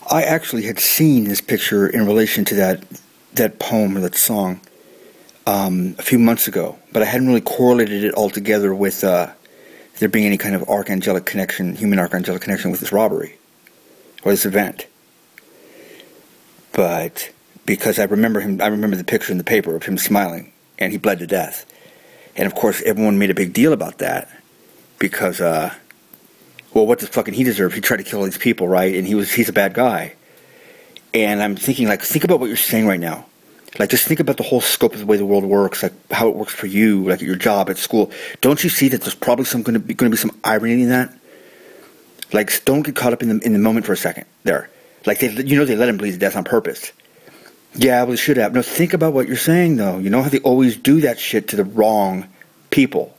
I actually had seen this picture in relation to that poem or that song a few months ago, but I hadn't really correlated it all together with there being any kind of archangelic connection, human archangelic connection with this robbery or this event. But because I remember the picture in the paper of him smiling, and he bled to death. And of course, everyone made a big deal about that because, well, what does fucking he deserve? He tried to kill all these people, right? And he's a bad guy. And I'm thinking, like, think about what you're saying right now. Like, just think about the whole scope of the way the world works, like how it works for you, like at your job, at school. Don't you see that there's probably going to be some irony in that? Like, don't get caught up in the moment for a second there. Like, they let him bleed to death on purpose. Yeah, well, they should have. No, think about what you're saying, though. You know how they always do that shit to the wrong people.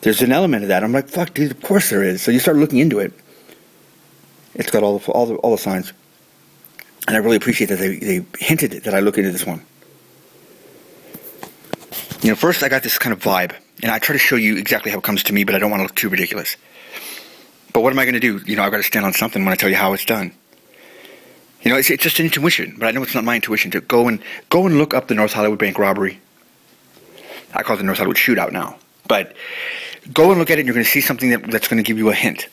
There's an element of that. I'm like, fuck, dude, of course there is. So you start looking into it. It's got all the signs. And I really appreciate that they hinted that I look into this one. You know, first I got this kind of vibe, and I try to show you exactly how it comes to me, but I don't want to look too ridiculous. But what am I going to do? You know, I've got to stand on something when I tell you how it's done. You know, it's just an intuition, but I know it's not my intuition to go and look up the North Hollywood bank robbery. I call it the North Hollywood shootout now. But go and look at it, and you're going to see something that's going to give you a hint.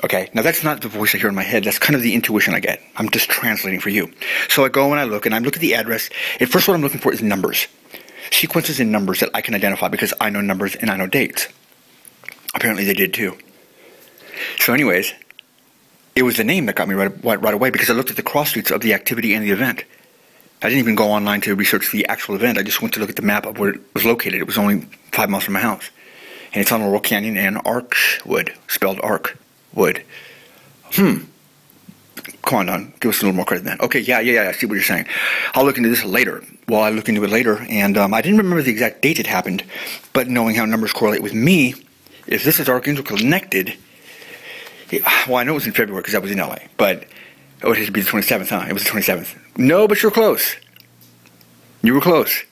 Okay, now that's not the voice I hear in my head. That's kind of the intuition I get. I'm just translating for you. So I go and I look at the address. And first what I'm looking for is numbers. Sequences in numbers that I can identify because I know numbers and I know dates. Apparently they did too. So anyways, it was the name that got me right away because I looked at the cross streets of the activity and the event. I didn't even go online to research the actual event. I just went to look at the map of where it was located. It was only 5 miles from my house. And it's on Laurel Canyon and Archwood, spelled Ark. Would. Come on, Don. Give us a little more credit than that. Okay, yeah, I see what you're saying. I'll look into this later. Well, I looked into it later, and I didn't remember the exact date it happened, but knowing how numbers correlate with me, if this is Archangel connected, well, I know it was in February because I was in LA, but it had to be the 27th, huh? It was the 27th. No, but you're close. You were close.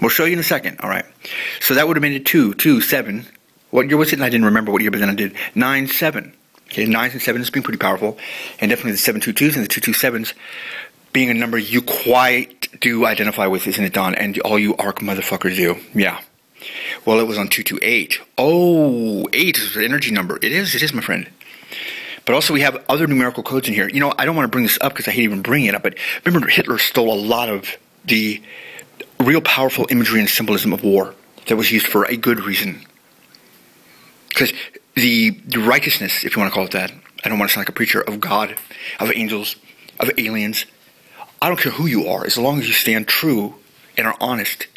We'll show you in a second, all right? So that would have been 227. What year was it? And I didn't remember what year, but then I did 9-7. Okay, 9s and 7s has been pretty powerful. And definitely the 722s and the 227s being a number you quite do identify with, isn't it, Don? And all you ARC motherfuckers do. Yeah. Well, it was on 228. Oh, 8 is the energy number. It is, my friend. But also we have other numerical codes in here. You know, I don't want to bring this up because I hate even bringing it up, but remember Hitler stole a lot of the real powerful imagery and symbolism of war that was used for a good reason. Because the righteousness, if you want to call it that, I don't want to sound like a preacher, of God, of angels, of aliens, I don't care who you are, as long as you stand true and are honest,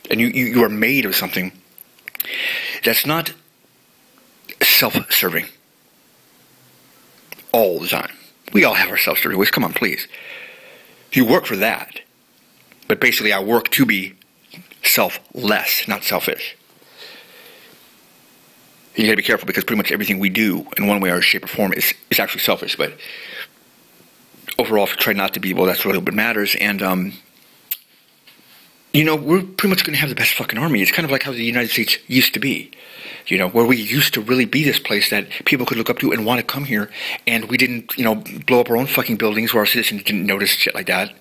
and you are made of something that's not self-serving all the time. We all have our self-serving ways. Come on, please. You work for that. But basically, I work to be selfless, not selfish. You gotta be careful because pretty much everything we do in one way or shape or form is actually selfish. But overall, if you try not to be, well, that's really what matters. And, you know, we're pretty much going to have the best fucking army. It's kind of like how the United States used to be. You know, where we used to really be this place that people could look up to and want to come here. And we didn't, you know, blow up our own fucking buildings where our citizens didn't notice shit like that.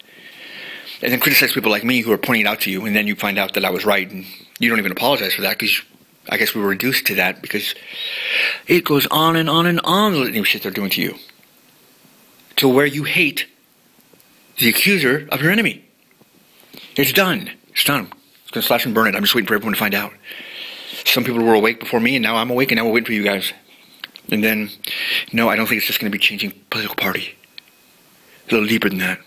And then criticize people like me who are pointing it out to you. And then you find out that I was right. And you don't even apologize for that because I guess we were reduced to that because it goes on and on and on, the litany of shit they're doing to you. To where you hate the accuser of your enemy. It's done. It's done. It's going to slash and burn it. I'm just waiting for everyone to find out. Some people were awake before me, and now I'm awake, and now we're waiting for you guys. And then, no, I don't think it's just going to be changing political party. A little deeper than that.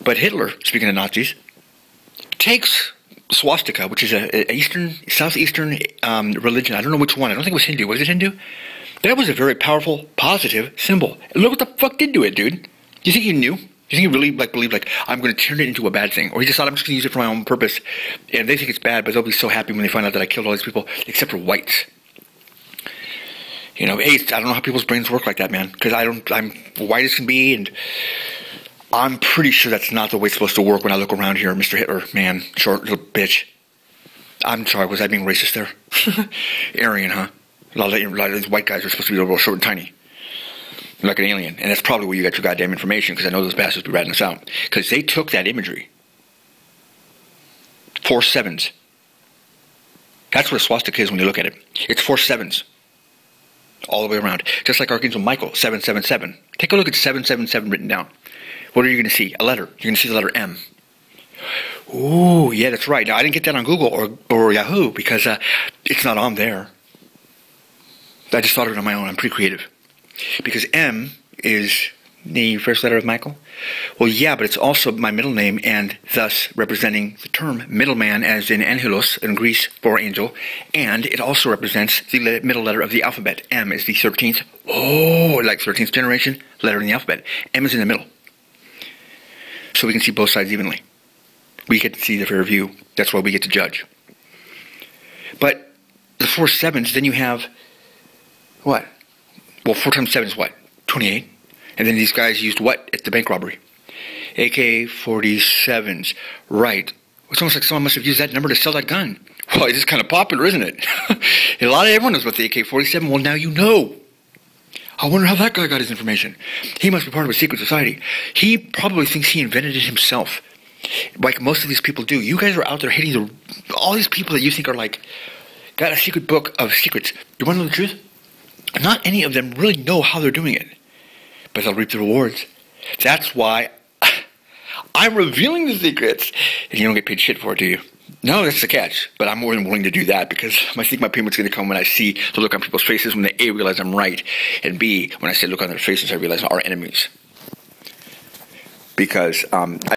But Hitler, speaking of Nazis, takes swastika, which is a southeastern religion. I don't know which one. I don't think it was Hindu. Was it Hindu? That was a very powerful, positive symbol. And look what the fuck did to it, dude. Do you think he knew? Do you think he really believed I'm going to turn it into a bad thing? Or he just thought I'm just going to use it for my own purpose. And they think it's bad, but they'll be so happy when they find out that I killed all these people, except for whites. You know, hey, I don't know how people's brains work like that, man. Because I'm white as can be, and I'm pretty sure that's not the way it's supposed to work when I look around here. Mr. Hitler, man, short little bitch. I'm sorry, was I being racist there? Aryan, huh? A lot of these white guys are supposed to be real short and tiny, like an alien. And that's probably where you got your goddamn information, because I know those bastards be ratting us out. Because they took that imagery. 4 sevens. That's what a swastika is when you look at it. It's 4 sevens. All the way around. Just like Archangel Michael, 777. Take a look at 777 written down. What are you going to see? A letter. You're going to see the letter M. Ooh, yeah, that's right. Now, I didn't get that on Google or Yahoo because it's not on there. I just thought of it on my own. I'm pretty creative. Because M is the first letter of Michael. Well, yeah, but it's also my middle name, and thus representing the term middleman, as in Angelos in Greece for angel, and it also represents the middle letter of the alphabet. M is the 13th, like 13th generation letter in the alphabet. M is in the middle. So we can see both sides evenly. We get to see the fair view. That's why we get to judge. But the 4 sevens, then you have what? Well, 4 times 7 is what? 28. And then these guys used what at the bank robbery? AK-47s. Right. It's almost like someone must have used that number to sell that gun. Well, it's just kind of popular, isn't it? Everyone knows about the AK-47. Well, now you know. I wonder how that guy got his information. He must be part of a secret society. He probably thinks he invented it himself. Like most of these people do. You guys are out there hitting all these people that you think are like, got a secret book of secrets. You want to know the truth? Not any of them really know how they're doing it. But they'll reap the rewards. That's why I'm revealing the secrets. And you don't get paid shit for it, do you? No, that's the catch. But I'm more than willing to do that because I think my payment's going to come when I see the look on people's faces when they A, realize I'm right, and B, when I say look on their faces, I realize our enemies. Because